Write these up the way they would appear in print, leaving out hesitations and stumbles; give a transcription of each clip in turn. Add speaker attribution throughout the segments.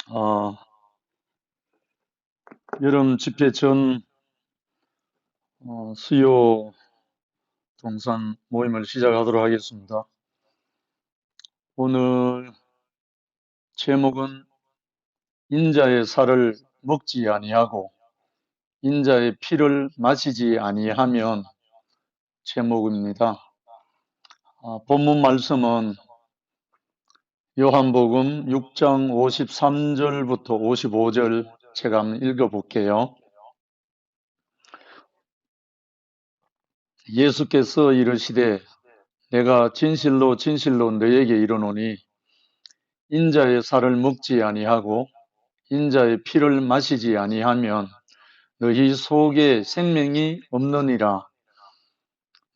Speaker 1: 어, 여름 집회 전 수요 동산 모임을 시작하도록 하겠습니다. 오늘 제목은 인자의 살을 먹지 아니하고 인자의 피를 마시지 아니하면 제목입니다. 본문 말씀은 요한복음 6장 53절부터 55절 제가 한번 읽어볼게요. 예수께서 이르시되 내가 진실로 진실로 너에게 이르노니 인자의 살을 먹지 아니하고 인자의 피를 마시지 아니하면 너희 속에 생명이 없느니라.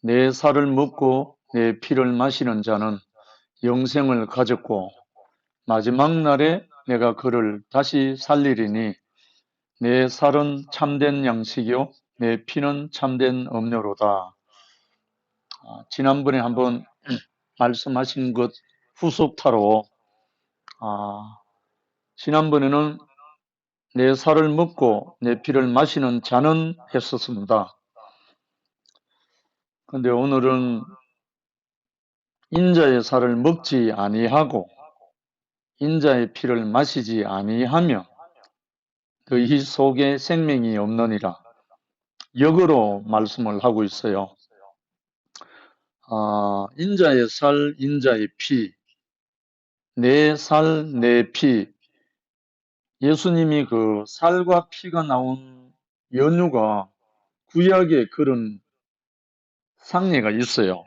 Speaker 1: 내 살을 먹고 내 피를 마시는 자는 영생을 가졌고 마지막 날에 내가 그를 다시 살리리니 내 살은 참된 양식이요 내 피는 참된 음료로다. 지난번에 한번 말씀하신 것 후속타로 지난번에는 내 살을 먹고 내 피를 마시는 자는 했었습니다. 근데 오늘은 인자의 살을 먹지 아니하고 인자의 피를 마시지 아니하며 너희 속에 생명이 없느니라. 역으로 말씀을 하고 있어요. 인자의 살, 인자의 피, 내 살, 내 피. 예수님이 그 살과 피가 나온 연유가 구약에 그런 상례가 있어요.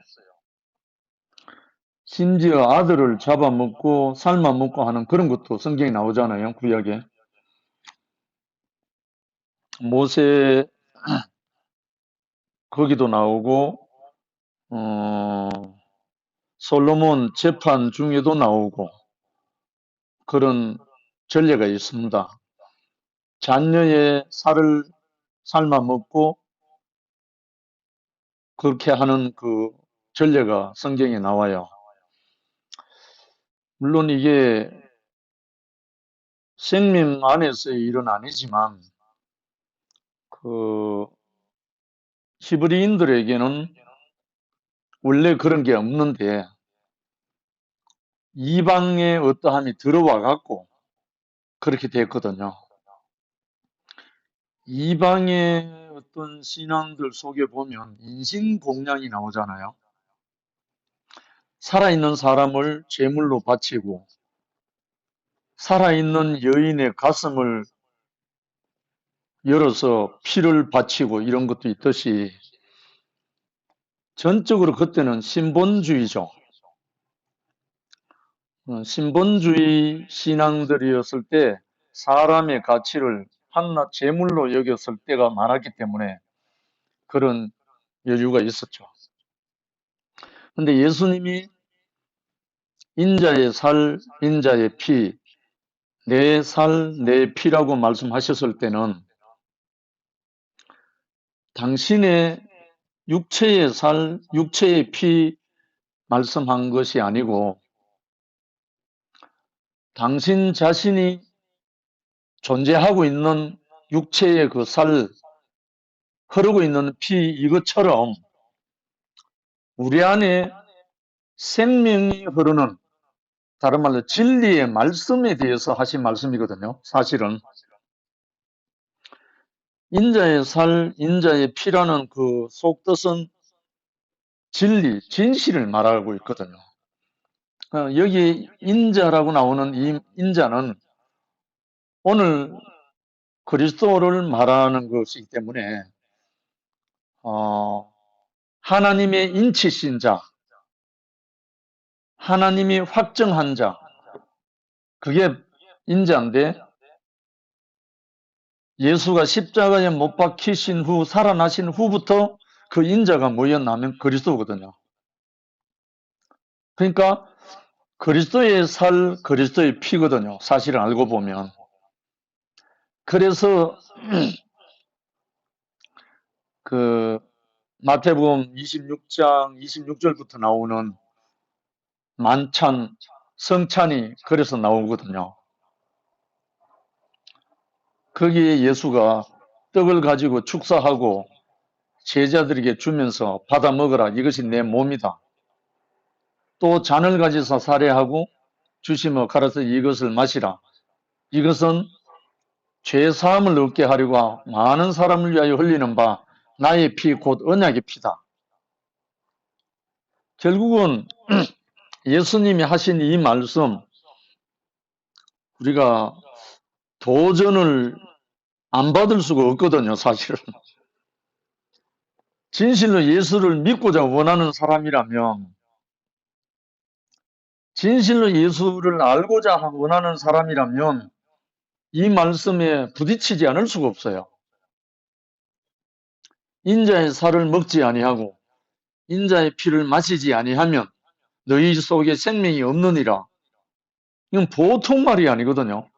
Speaker 1: 심지어 아들을 잡아먹고 삶아먹고 하는 그런 것도 성경에 나오잖아요. 구약에. 모세 거기도 나오고 솔로몬 재판 중에도 나오고 그런 전례가 있습니다. 자녀의 살을 삶아먹고 그렇게 하는 그 전례가 성경에 나와요. 물론 이게 생명 안에서의 일은 아니지만 그 히브리인들에게는 원래 그런 게 없는데 이방의 어떠함이 들어와 갖고 그렇게 됐거든요. 이방의 어떤 신앙들 속에 보면 인신공양이 나오잖아요. 살아있는 사람을 제물로 바치고 살아있는 여인의 가슴을 열어서 피를 바치고 이런 것도 있듯이 전적으로 그때는 신본주의죠. 신본주의 신앙들이었을 때 사람의 가치를 한낱 제물로 여겼을 때가 많았기 때문에 그런 여유가 있었죠. 근데 예수님이 인자의 살, 인자의 피, 내 살, 내 피라고 말씀하셨을 때는 당신의 육체의 살, 육체의 피 말씀한 것이 아니고 당신 자신이 존재하고 있는 육체의 그 살, 흐르고 있는 피 이것처럼 우리 안에 생명이 흐르는 다른 말로 진리의 말씀에 대해서 하신 말씀이거든요. 사실은 인자의 살, 인자의 피라는 그 속뜻은 진리, 진실을 말하고 있거든요. 여기 인자라고 나오는 이 인자는 오늘 그리스도를 말하는 것이기 때문에 하나님의 인치신 자, 하나님이 확정한 자, 그게 인자인데 예수가 십자가에 못 박히신 후 살아나신 후부터 그 인자가 뭐였냐면 그리스도거든요. 그러니까 그리스도의 살, 그리스도의 피거든요. 사실을 알고 보면. 그래서 그 마태복음 26장 26절부터 나오는 만찬 성찬이 그래서 나오거든요. 거기에 예수가 떡을 가지고 축사하고 제자들에게 주면서 받아 먹으라. 이것이 내 몸이다. 또 잔을 가지서 사례하고 주시며 가라사 이것을 마시라. 이것은 죄 사함을 얻게 하려고 많은 사람을 위하여 흘리는 바 나의 피 곧 언약의 피다. 결국은 예수님이 하신 이 말씀 우리가 도전을 안 받을 수가 없거든요, 사실은. 진실로 예수를 믿고자 원하는 사람이라면, 진실로 예수를 알고자 원하는 사람이라면 이 말씀에 부딪히지 않을 수가 없어요. 인자의 살을 먹지 아니하고 인자의 피를 마시지 아니하면 너희 속에 생명이 없느니라. 이건 보통 말이 아니거든요.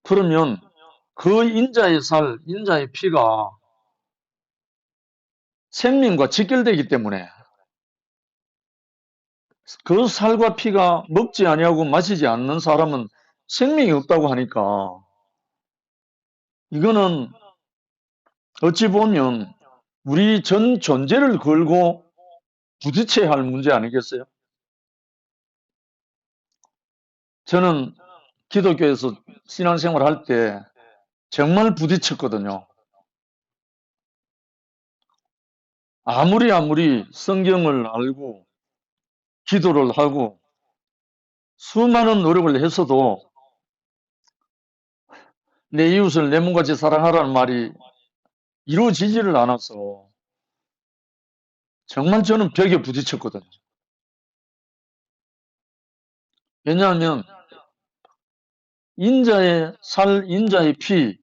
Speaker 1: 그러면 그 인자의 살, 인자의 피가 생명과 직결되기 때문에 그 살과 피가 먹지 아니하고 마시지 않는 사람은 생명이 없다고 하니까 이거는 어찌 보면 우리 전 존재를 걸고 부딪혀야 할 문제 아니겠어요? 저는 기독교에서 신앙생활 할 때 정말 부딪혔거든요. 아무리 성경을 알고 기도를 하고 수많은 노력을 했어도 내 이웃을 내 몸같이 사랑하라는 말이 이루어지지를 않아서 정말 저는 벽에 부딪혔거든요. 왜냐하면 인자의 살, 인자의 피,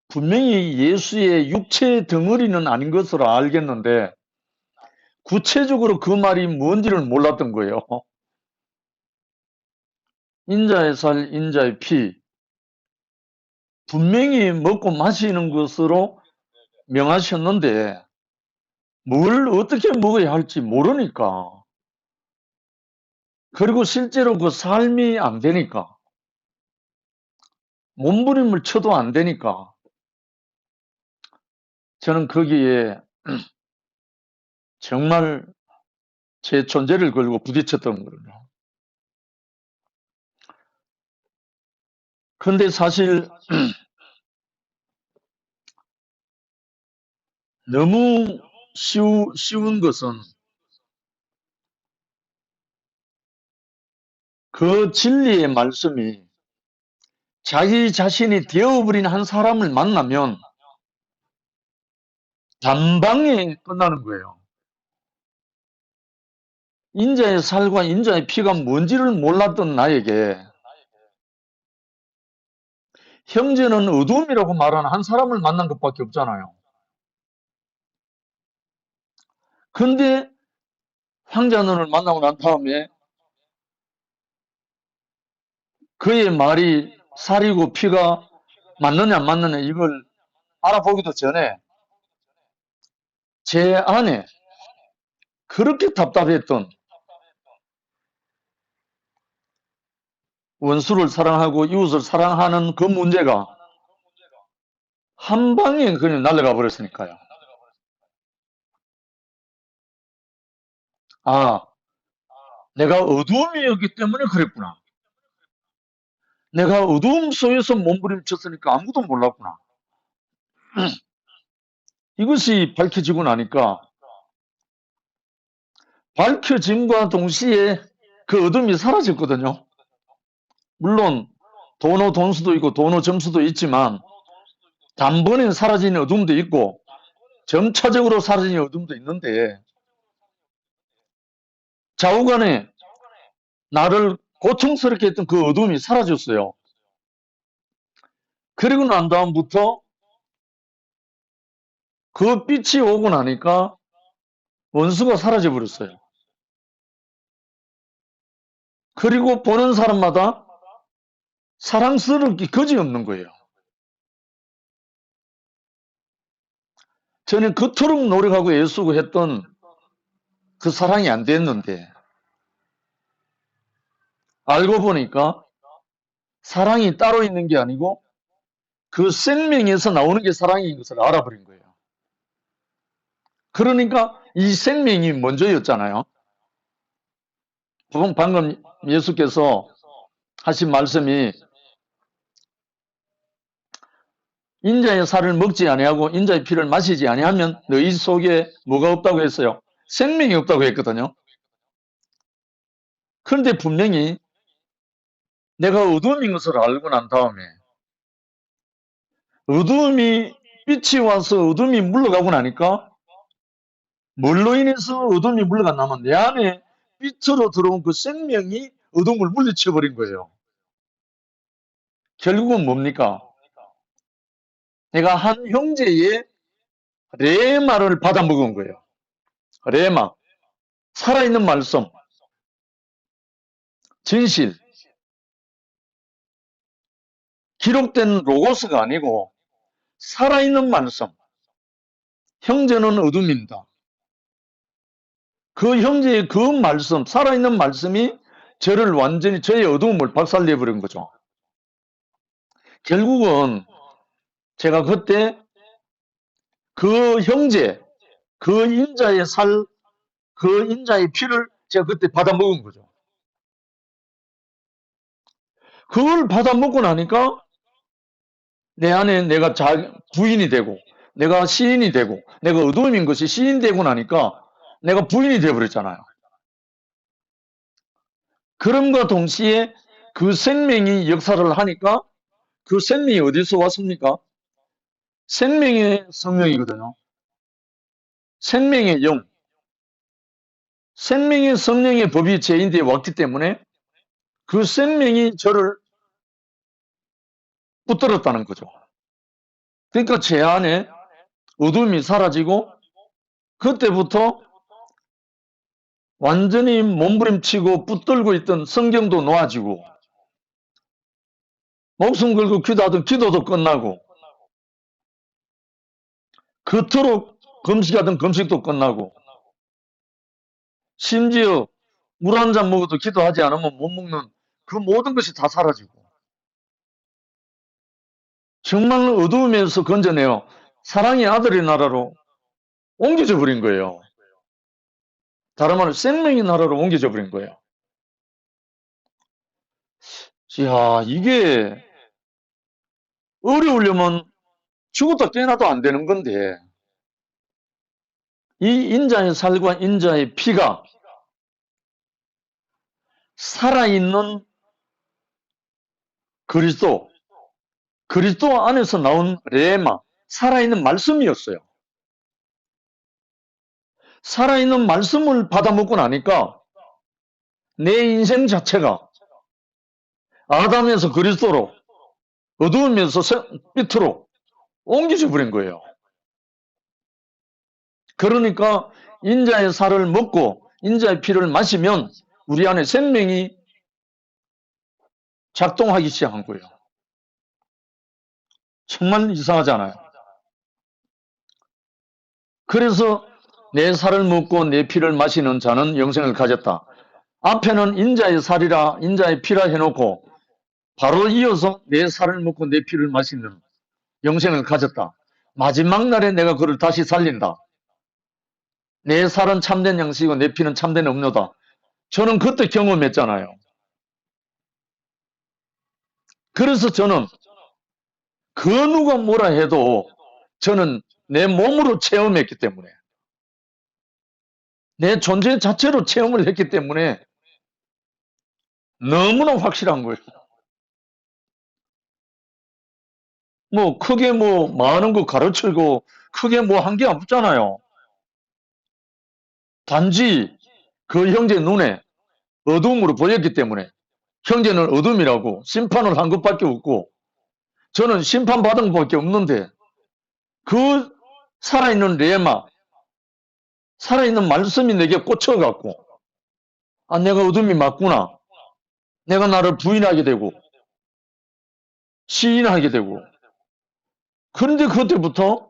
Speaker 1: 분명히 예수의 육체의 덩어리는 아닌 것으로 알겠는데 구체적으로 그 말이 뭔지를 몰랐던 거예요. 인자의 살, 인자의 피, 분명히 먹고 마시는 것으로 명하셨는데 뭘 어떻게 먹어야 할지 모르니까, 그리고 실제로 그 삶이 안 되니까, 몸부림을 쳐도 안 되니까 저는 거기에 정말 제 존재를 걸고 부딪혔던 거예요. 근데 사실 너무 쉬운 것은 그 진리의 말씀이 자기 자신이 되어버린 한 사람을 만나면 단방에 끝나는 거예요. 인자의 살과 인자의 피가 뭔지를 몰랐던 나에게 형제는 어둠이라고 말하는 한 사람을 만난 것밖에 없잖아요. 근데 황자눈을 만나고 난 다음에 그의 말이 살이고 피가 맞느냐 안 맞느냐 이걸 알아보기도 전에 제 안에 그렇게 답답했던, 원수를 사랑하고 이웃을 사랑하는 그 문제가 한 방에 그냥 날아가 버렸으니까요. 아, 내가 어두움이었기 때문에 그랬구나. 내가 어두움 속에서 몸부림쳤으니까 아무도 몰랐구나. 이것이 밝혀지고 나니까 밝혀짐과 동시에 그 어둠이 사라졌거든요. 물론 도노 돈수도 있고 도노 점수도 있지만 단번에 사라지는 어둠도 있고 점차적으로 사라지는 어둠도 있는데 좌우간에 나를 고통스럽게 했던 그 어둠이 사라졌어요. 그리고 난 다음부터 그 빛이 오고 나니까 원수가 사라져 버렸어요. 그리고 보는 사람마다 사랑스럽기 그지없는 거예요. 저는 그토록 노력하고 애쓰고 했던 그 사랑이 안 됐는데 알고 보니까 사랑이 따로 있는 게 아니고 그 생명에서 나오는 게 사랑인 것을 알아버린 거예요. 그러니까 이 생명이 먼저였잖아요. 방금 예수께서 하신 말씀이 인자의 살을 먹지 아니하고 인자의 피를 마시지 아니하면 너희 속에 뭐가 없다고 했어요? 생명이 없다고 했거든요. 그런데 분명히 내가 어둠인 것을 알고 난 다음에 어둠이 빛이 와서 어둠이 물러가고 나니까 뭘로 인해서 어둠이 물러갔냐면 내 안에 빛으로 들어온 그 생명이 어둠을 물리쳐 버린 거예요. 결국은 뭡니까? 내가 한 형제의 레마를 받아먹은 거예요. 레마. 살아있는 말씀, 진실, 기록된 로고스가 아니고 살아있는 말씀. 형제는 어둠입니다. 그 형제의 그 말씀, 살아있는 말씀이 저를 완전히 저의 어두움을 박살내버린 거죠. 결국은 제가 그때 그 형제, 그 인자의 살, 그 인자의 피를 제가 그때 받아먹은 거죠. 그걸 받아먹고 나니까 내 안에 내가 부인이 되고, 내가 시인이 되고, 내가 어두움인 것이 시인 되고 나니까 내가 부인이 되어버렸잖아요. 그럼과 동시에 그 생명이 역사를 하니까 그 생명이 어디서 왔습니까? 생명의 성령이거든요. 생명의 영, 생명의 성령의 법이 제 인대에 왔기 때문에 그 생명이 저를 붙들었다는 거죠. 그러니까 제 안에 어둠이 사라지고 그때부터 완전히 몸부림치고 붙들고 있던 성경도 놓아지고 목숨 걸고 기도하던 기도도 끝나고 그토록 금식하던 금식도 끝나고 심지어 물 한 잔 먹어도 기도하지 않으면 못 먹는 그 모든 것이 다 사라지고 정말 어두움에서 건져내어 사랑의 아들의 나라로 옮겨져 버린 거예요. 다른 말로 생명의 나라로 옮겨져 버린 거예요. 야, 이게 어려우려면 죽었다 깨어나도 안 되는 건데 이 인자의 살과 인자의 피가 살아있는 그리스도, 그리스도 안에서 나온 레마, 살아있는 말씀이었어요. 살아있는 말씀을 받아먹고 나니까 내 인생 자체가 아담에서 그리스도로 어두움에서 빛으로 옮겨져 버린 거예요. 그러니까 인자의 살을 먹고 인자의 피를 마시면 우리 안에 생명이 작동하기 시작한 거예요. 정말 이상하잖아요. 그래서 내 살을 먹고 내 피를 마시는 자는 영생을 가졌다. 앞에는 인자의 살이라 인자의 피라 해놓고 바로 이어서 내 살을 먹고 내 피를 마시는 영생을 가졌다. 마지막 날에 내가 그를 다시 살린다. 내 살은 참된 양식이고 내 피는 참된 음료다. 저는 그때 경험했잖아요. 그래서 저는 그 누가 뭐라 해도 저는 내 몸으로 체험했기 때문에 내 존재 자체로 체험을 했기 때문에 너무나 확실한 거예요. 뭐 크게 뭐 많은 거 가르치고 크게 뭐 한 게 없잖아요. 단지 그 형제 눈에 어둠으로 보였기 때문에 형제는 어둠이라고 심판을 한 것밖에 없고 저는 심판받은 것밖에 없는데 그 살아있는 레마, 살아있는 말씀이 내게 꽂혀갖고 아 내가 어둠이 맞구나. 내가 나를 부인하게 되고 시인하게 되고 그런데 그때부터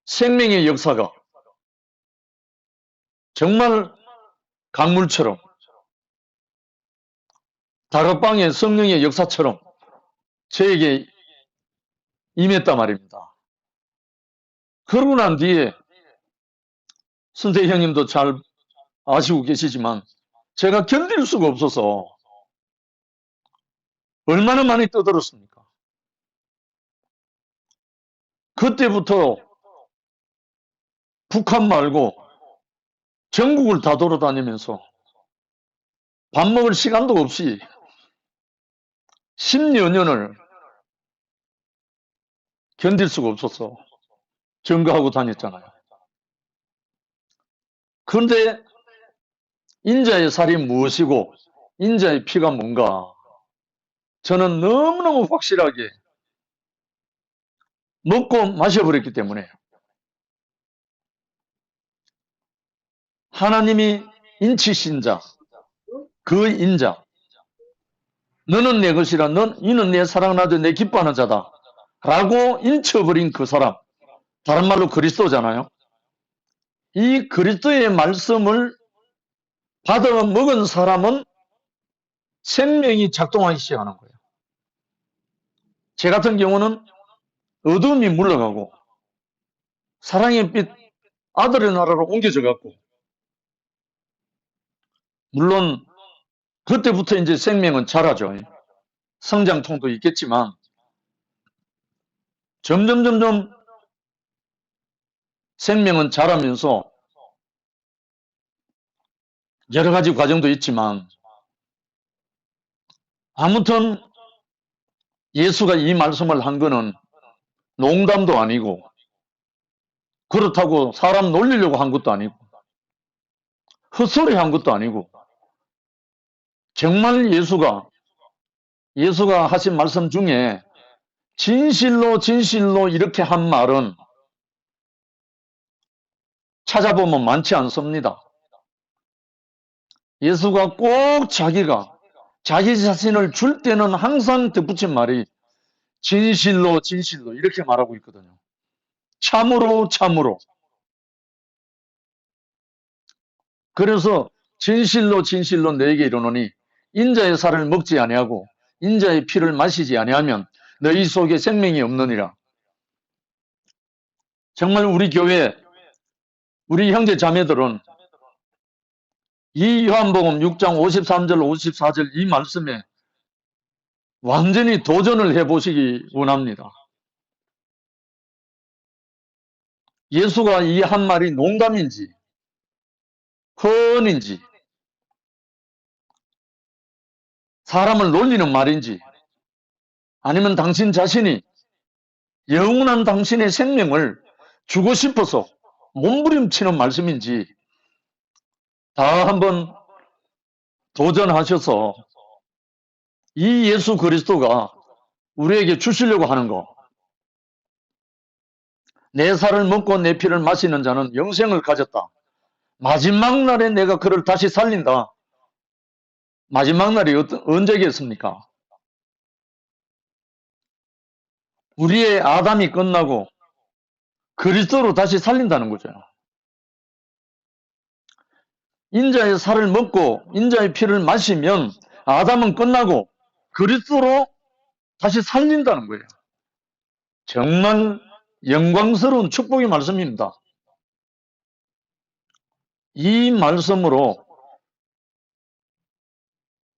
Speaker 1: 생명의 역사가 정말 강물처럼 다락방의 성령의 역사처럼 저에게 임했단 말입니다. 그러고 난 뒤에 선생 형님도 잘 아시고 계시지만 제가 견딜 수가 없어서 얼마나 많이 떠들었습니까? 그때부터 북한 말고 전국을 다 돌아다니면서 밥 먹을 시간도 없이 10여 년을 견딜 수가 없어서 증거하고 다녔잖아요. 그런데 인자의 살이 무엇이고 인자의 피가 뭔가 저는 너무너무 확실하게 먹고 마셔버렸기 때문에 하나님이 인치신 자, 그 인자, 너는 내 것이라 이는 내 사랑하되 내 기뻐하는 자다 라고 인쳐버린 그 사람, 다른 말로 그리스도잖아요. 이 그리스도의 말씀을 받아 먹은 사람은 생명이 작동하기 시작하는 거예요. 제 같은 경우는 어둠이 물러가고 사랑의 빛 아들의 나라로 옮겨져 갖고 물론 그때부터 이제 생명은 자라죠. 성장통도 있겠지만 점점 생명은 자라면서 여러 가지 과정도 있지만 아무튼 예수가 이 말씀을 한 거는 농담도 아니고 그렇다고 사람 놀리려고 한 것도 아니고 헛소리 한 것도 아니고 정말 예수가 하신 말씀 중에 진실로 이렇게 한 말은 찾아보면 많지 않습니다. 예수가 꼭 자기 자신을 줄 때는 항상 덧붙인 말이 진실로 이렇게 말하고 있거든요. 참으로. 그래서 진실로 너에게 이르노니 인자의 살을 먹지 아니하고 인자의 피를 마시지 아니하면 너희 속에 생명이 없느니라. 정말 우리 교회 우리 형제 자매들은 이 요한복음 6장 53절 54절 이 말씀에 완전히 도전을 해보시기 원합니다. 예수가 이 한 말이 농담인지 헌인지 사람을 놀리는 말인지 아니면 당신 자신이 영원한 당신의 생명을 주고 싶어서 몸부림치는 말씀인지 다 한번 도전하셔서 이 예수 그리스도가 우리에게 주시려고 하는 거, 내 살을 먹고 내 피를 마시는 자는 영생을 가졌다. 마지막 날에 내가 그를 다시 살린다. 마지막 날이 언제겠습니까? 우리의 아담이 끝나고 그리스도로 다시 살린다는 거죠. 인자의 살을 먹고 인자의 피를 마시면 아담은 끝나고 그리스도로 다시 살린다는 거예요. 정말 영광스러운 축복의 말씀입니다. 이 말씀으로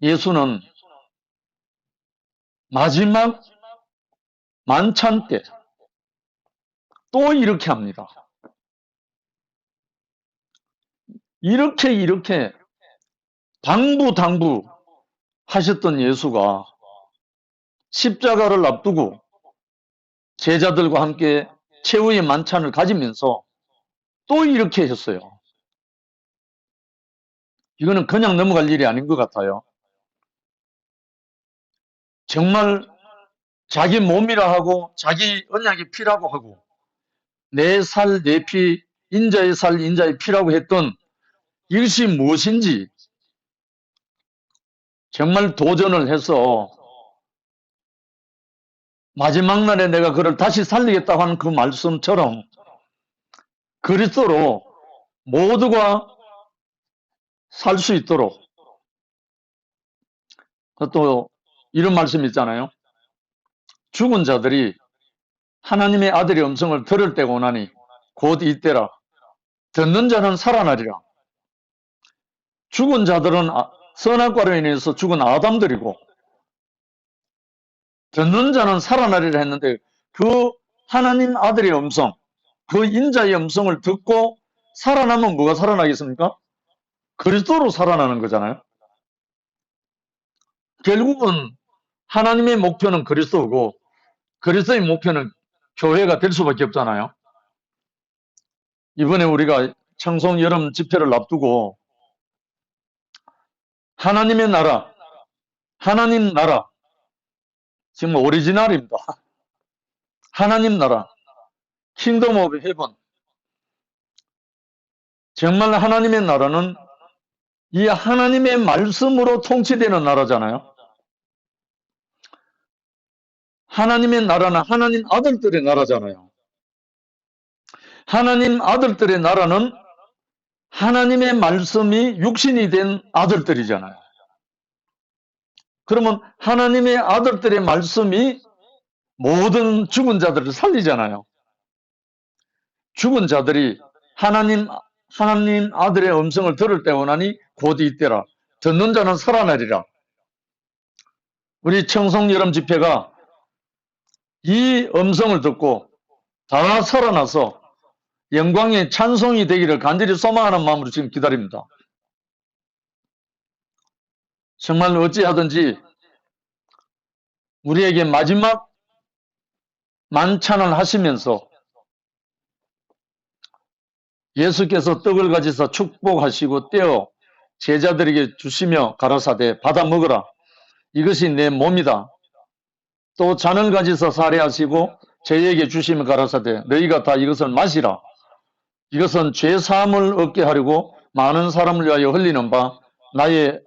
Speaker 1: 예수는 마지막 만찬 때 또 이렇게 합니다. 이렇게 당부 하셨던 예수가 십자가를 앞두고 제자들과 함께 최후의 만찬을 가지면서 또 이렇게 했어요. 이거는 그냥 넘어갈 일이 아닌 것 같아요. 정말 자기 몸이라 하고 자기 언약의 피라고 하고 내 살, 내 피, 인자의 살, 인자의 피라고 했던 이것이 무엇인지 정말 도전을 해서 마지막 날에 내가 그를 다시 살리겠다고 하는 그 말씀처럼 그리스도로 모두가 살 수 있도록 또 이런 말씀이 있잖아요. 죽은 자들이 하나님의 아들의 음성을 들을 때가 오나니 곧 이때라. 듣는 자는 살아나리라. 죽은 자들은 선악과로 인해서 죽은 아담들이고 듣는 자는 살아나리라 했는데 그 하나님 아들의 음성, 그 인자의 음성을 듣고 살아나면 뭐가 살아나겠습니까? 그리스도로 살아나는 거잖아요. 결국은 하나님의 목표는 그리스도고 그리스도의 목표는 교회가 될 수밖에 없잖아요. 이번에 우리가 청송 여름 집회를 앞두고 하나님의 나라, 하나님 나라, 지금 오리지널입니다. 하나님 나라, 킹덤 오브 헤븐. 정말 하나님의 나라는 이 하나님의 말씀으로 통치되는 나라잖아요. 하나님의 나라는 하나님 아들들의 나라잖아요. 하나님 아들들의 나라는 하나님의 말씀이 육신이 된 아들들이잖아요. 그러면 하나님의 아들들의 말씀이 모든 죽은 자들을 살리잖아요. 죽은 자들이 하나님 아들의 음성을 들을 때 오나니 곧 이때라. 듣는 자는 살아나리라. 우리 청송 여름 집회가 이 음성을 듣고 다 살아나서 영광의 찬송이 되기를 간절히 소망하는 마음으로 지금 기다립니다. 정말 어찌하든지 우리에게 마지막 만찬을 하시면서 예수께서 떡을 가지사 축복하시고 떼어 제자들에게 주시며 가라사대 받아 먹으라. 이것이 내 몸이다. 또 잔을 가지사 살해하시고 저희에게 주시며 가라사대 너희가 다 이것을 마시라. 이것은 죄 사함을 얻게 하려고 많은 사람을 위하여 흘리는 바 나의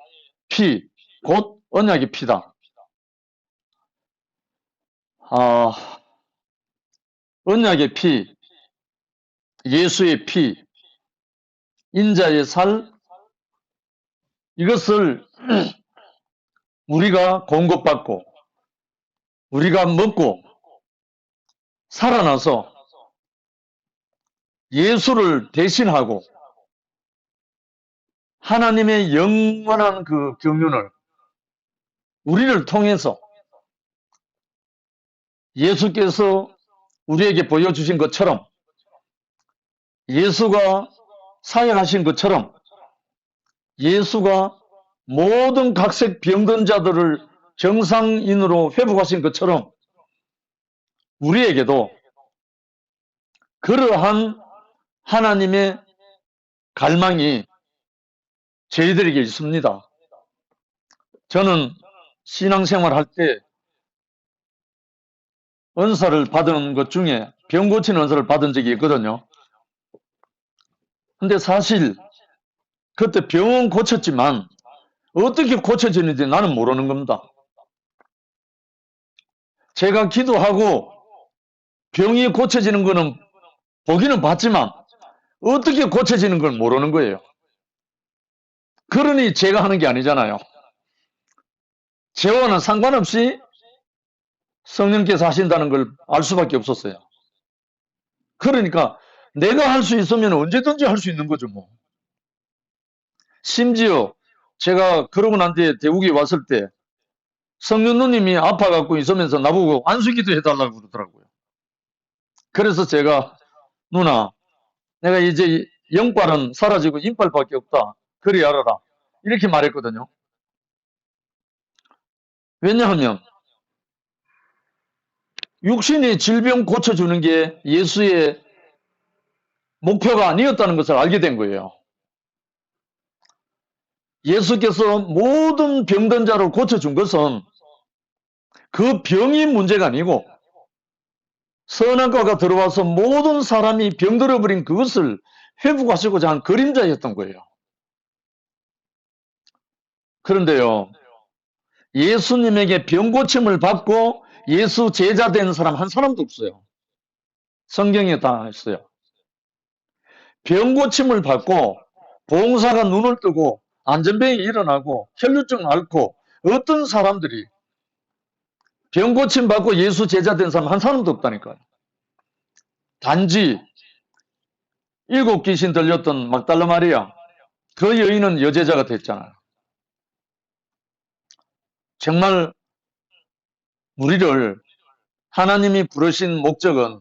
Speaker 1: 피, 곧 언약의 피다. 언약의 피, 예수의 피, 인자의 살, 이것을 우리가 공급받고 우리가 먹고 살아나서 예수를 대신하고 하나님의 영원한 그 경륜을 우리를 통해서 예수께서 우리에게 보여주신 것처럼 예수가 사역하신 것처럼 예수가 모든 각색 병든 자들을 정상인으로 회복하신 것처럼 우리에게도 그러한 하나님의 갈망이 저희들에게 있습니다. 저는 신앙생활 할 때 은사를 받은 것 중에 병 고치는 은사를 받은 적이 있거든요. 근데 사실 그때 병은 고쳤지만 어떻게 고쳐지는지 나는 모르는 겁니다. 제가 기도하고 병이 고쳐지는 거는 보기는 봤지만 어떻게 고쳐지는 걸 모르는 거예요. 그러니 제가 하는 게 아니잖아요. 저와는 상관없이 성령께서 하신다는 걸 알 수밖에 없었어요. 그러니까 내가 할 수 있으면 언제든지 할 수 있는 거죠, 뭐. 심지어 제가 그러고 난 뒤에 대국에 왔을 때 성령 누님이 아파갖고 있으면서 나보고 안수기도 해달라고 그러더라고요. 그래서 제가 누나, 내가 이제 영빨은 사라지고 인빨밖에 없다. 그리 알아라. 이렇게 말했거든요. 왜냐하면 육신의 질병 고쳐주는 게 예수의 목표가 아니었다는 것을 알게 된 거예요. 예수께서 모든 병든 자를 고쳐준 것은 그 병이 문제가 아니고 선악과가 들어와서 모든 사람이 병들어버린 그것을 회복하시고자 한 그림자였던 거예요. 그런데요, 예수님에게 병 고침을 받고 예수 제자 된 사람 한 사람도 없어요. 성경에 다 있어요. 병 고침을 받고 봉사가 눈을 뜨고 안전병이 일어나고 혈류증 앓고 어떤 사람들이 병 고침 받고 예수 제자 된 사람 한 사람도 없다니까요. 단지 7귀신 들렸던 막달라 마리아, 그 여인은 여제자가 됐잖아요. 정말 우리를 하나님이 부르신 목적은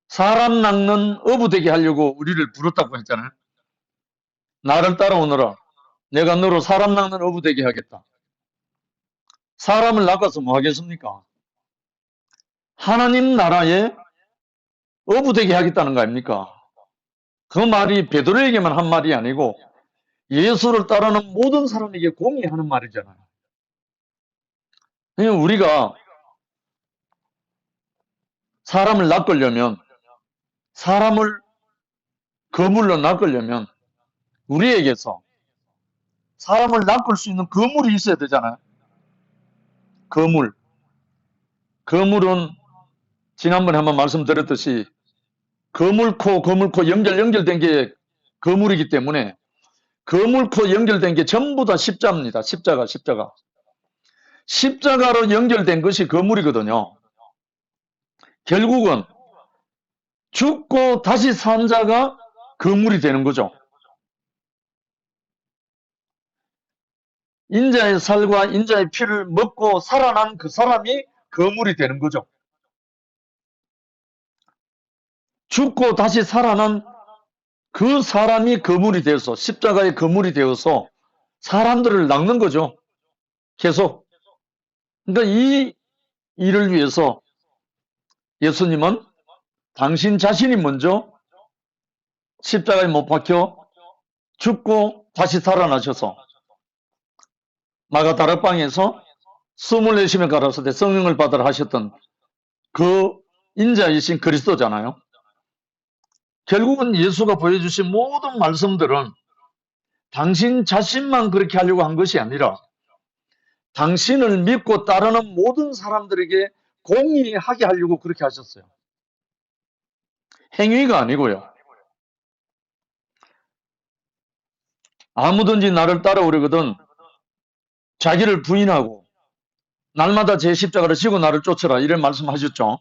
Speaker 1: 사람 낚는 어부되게 하려고 우리를 부르다고 했잖아요. 나를 따라오너라. 내가 너로 사람 낚는 어부되게 하겠다. 사람을 낚아서 뭐 하겠습니까? 하나님 나라에 어부되게 하겠다는 거 아닙니까? 그 말이 베드로에게만 한 말이 아니고 예수를 따르는 모든 사람에게 공유하는 말이잖아요. 우리가 사람을 낚으려면, 사람을 거물로 낚으려면 우리에게서 사람을 낚을 수 있는 거물이 있어야 되잖아요. 거물. 거물은 지난번에 한번 말씀드렸듯이 거물코 연결된 게 거물이기 때문에 거물코 연결된 게 전부 다 십자입니다. 십자가. 십자가로 연결된 것이 거물이거든요. 결국은 죽고 다시 산 자가 거물이 되는 거죠. 인자의 살과 인자의 피를 먹고 살아난 그 사람이 거물이 되는 거죠. 죽고 다시 살아난 그 사람이 거물이 되어서, 십자가의 거물이 되어서 사람들을 낚는 거죠. 계속. 그러니까 이 일을 위해서 예수님은 당신 자신이 먼저 십자가에 못 박혀 죽고 다시 살아나셔서 마가다락방에서 숨을 내쉬며 가라사대 성령을 받으라 하셨던 그 인자이신 그리스도잖아요. 결국은 예수가 보여주신 모든 말씀들은 당신 자신만 그렇게 하려고 한 것이 아니라 당신을 믿고 따르는 모든 사람들에게 공의하게 하려고 그렇게 하셨어요. 행위가 아니고요. 아무든지 나를 따라오려거든 자기를 부인하고 날마다 제 십자가를 지고 나를 쫓으라 이런 말씀하셨죠.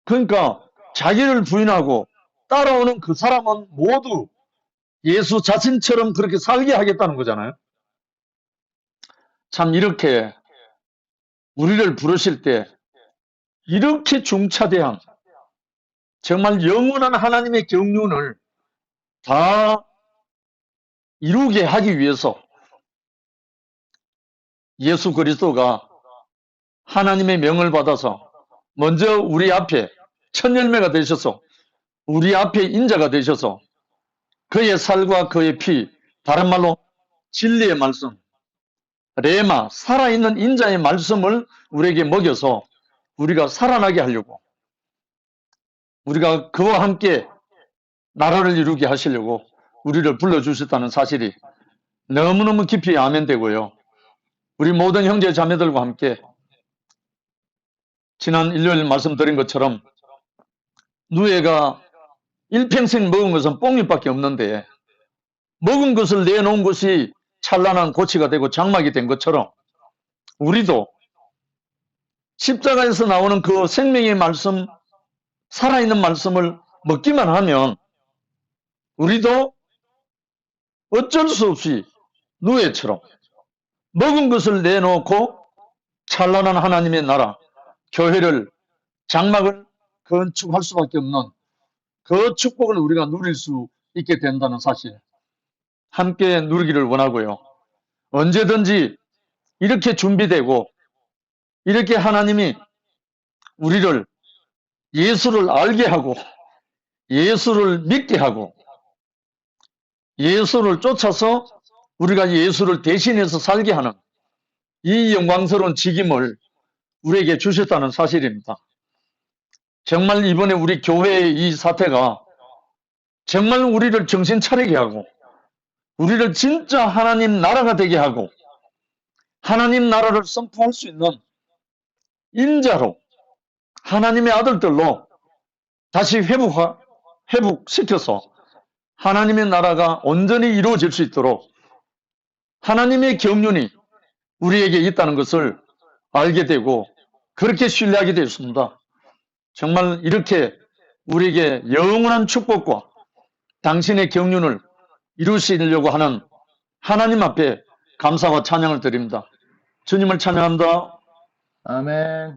Speaker 1: 그러니까 자기를 부인하고 따라오는 그 사람은 모두 예수 자신처럼 그렇게 살게 하겠다는 거잖아요. 참 이렇게 우리를 부르실 때 이렇게 중차대한 정말 영원한 하나님의 경륜을 다 이루게 하기 위해서 예수 그리스도가 하나님의 명을 받아서 먼저 우리 앞에 첫 열매가 되셔서 우리 앞에 인자가 되셔서 그의 살과 그의 피, 다른 말로 진리의 말씀, 레마, 살아있는 인자의 말씀을 우리에게 먹여서 우리가 살아나게 하려고, 우리가 그와 함께 나라를 이루게 하시려고 우리를 불러주셨다는 사실이 너무너무 깊이 아멘되고요. 우리 모든 형제 자매들과 함께 지난 일요일 말씀드린 것처럼 누에가 일평생 먹은 것은 뽕잎밖에 없는데 먹은 것을 내놓은 것이 찬란한 고치가 되고 장막이 된 것처럼 우리도 십자가에서 나오는 그 생명의 말씀, 살아있는 말씀을 먹기만 하면 우리도 어쩔 수 없이 누에처럼 먹은 것을 내놓고 찬란한 하나님의 나라, 교회를, 장막을 건축할 수밖에 없는 그 축복을 우리가 누릴 수 있게 된다는 사실 함께 누리기를 원하고요. 언제든지 이렇게 준비되고 이렇게 하나님이 우리를 예수를 알게 하고 예수를 믿게 하고 예수를 쫓아서 우리가 예수를 대신해서 살게 하는 이 영광스러운 직임을 우리에게 주셨다는 사실입니다. 정말 이번에 우리 교회의 이 사태가 정말 우리를 정신 차리게 하고 우리를 진짜 하나님 나라가 되게 하고 하나님 나라를 선포할 수 있는 인자로 하나님의 아들들로 다시 회복시켜서 하나님의 나라가 온전히 이루어질 수 있도록 하나님의 경륜이 우리에게 있다는 것을 알게 되고 그렇게 신뢰하게 되었습니다. 정말 이렇게 우리에게 영원한 축복과 당신의 경륜을 이루시려고 하는 하나님 앞에 감사와 찬양을 드립니다. 주님을 찬양합니다.
Speaker 2: 아멘.